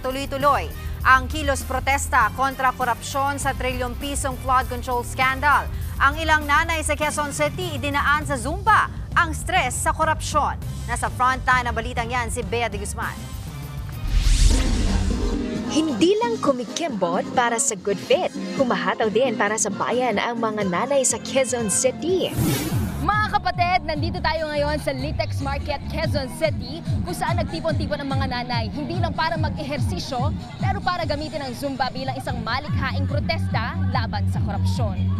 tuloy-tuloy ang kilos protesta kontra korupsyon sa trilyon-pisong flood control scandal. Ang ilang nanay sa Quezon City idinaan sa Zumba ang stress sa korupsyon. Nasa frontline ng balitang yan si Bea de Guzman. Hindi lang kumikimbot para sa good fit, humahataw din para sa bayan ang mga nanay sa Quezon City. Mga kapatid, nandito tayo ngayon sa Litex Market, Quezon City, kung saan nagtipon-tipon ang mga nanay. Hindi lang para mag-ehersisyo, pero para gamitin ang Zumba bilang isang malikhaing protesta laban sa korupsyon.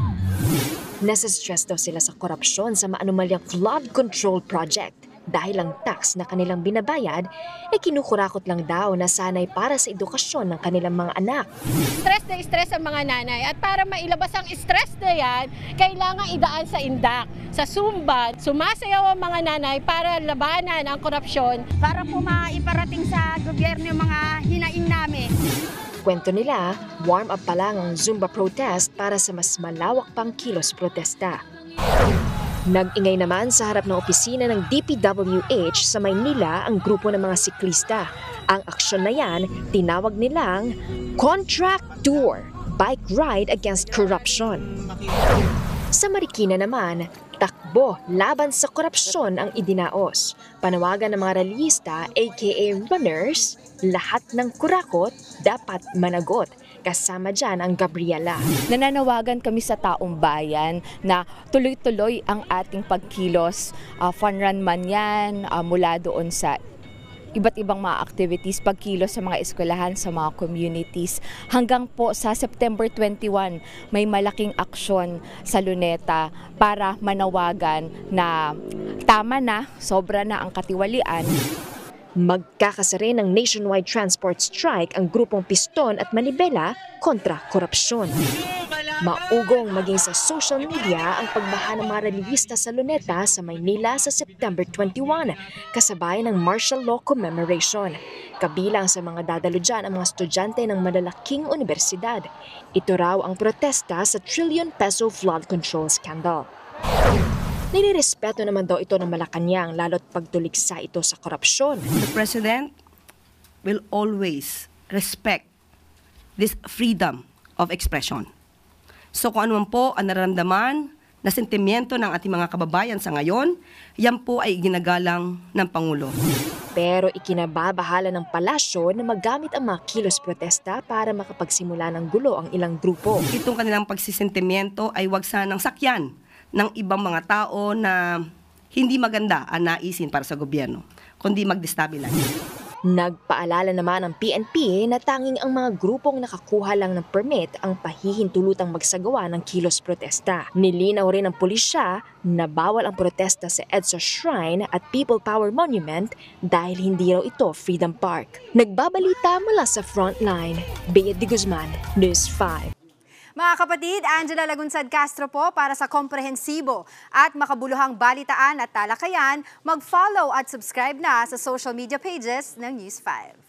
Nasa-stress daw sila sa korupsyon sa maanumalyang flood control project. Dahil ang tax na kanilang binabayad ay kinukurakot lang daw na sanay para sa edukasyon ng kanilang mga anak. Stress na stress ang mga nanay at para mailabas ang stress na yan, kailangan idaan sa indak. Sa Zumba, sumasayaw ang mga nanay para labanan ang korupsyon. Para po maiparating sa gobyerno yung mga hinaing namin. Kwento nila, warm up pa lang ang Zumba protest para sa mas malawak pang kilos protesta. Nag-ingay naman sa harap ng opisina ng DPWH sa Maynila ang grupo ng mga siklista. Ang aksyon na yan, tinawag nilang Contract Tour, Bike Ride Against Corruption. Sa Marikina naman, takbo laban sa korupsyon ang idinaos. Panawagan ng mga rallyista aka runners, lahat ng kurakot dapat managot. Kasama dyan ang Gabriela. Nananawagan kami sa taong bayan na tuloy-tuloy ang ating pagkilos. Fun run man yan, mula doon sa iba't ibang mga activities, pagkilos sa mga eskwelahan, sa mga communities. Hanggang po sa September 21, may malaking aksyon sa Luneta para manawagan na tama na, sobra na ang katiwalian. Magkakasa rin ng nationwide transport strike ang grupong Piston at Manibela kontra korupsyon. Maugong maging sa social media ang pagbaha ng mga relihista sa Luneta sa Maynila sa September 21, kasabay ng martial law commemoration. Kabilang sa mga dadalo dyan ang mga estudyante ng malalaking universidad. Ito raw ang protesta sa trillion-peso flood control scandal. Nilirespeto naman daw ito ng Malacanang lalo't pagtuligsa ito sa korupsyon. The President will always respect this freedom of expression. So kung ano man po ang nararamdaman na sentimiento ng ating mga kababayan sa ngayon, yan po ay ginagalang ng Pangulo. Pero ikinababahala ng palasyo na magamit ang mga kilos protesta para makapagsimula ng gulo ang ilang grupo. Itong kanilang pagsisentimiento ay wag sanang sakyan ng ibang mga tao na hindi maganda ang naisin para sa gobyerno, kundi mag-destabilize. Nagpaalala naman ang PNP na tanging ang mga grupong nakakuha lang ng permit ang pahihintulutang magsagawa ng kilos protesta. Nilinaw rin ng pulisya na bawal ang protesta sa EDSA Shrine at People Power Monument dahil hindi raw ito Freedom Park. Nagbabalita mula sa Frontline, Bea de Guzman, News 5. Mga kapatid, Angela Lagunsad Castro po para sa komprehensibo at makabuluhang balitaan at talakayan. Mag-follow at subscribe na sa social media pages ng News 5.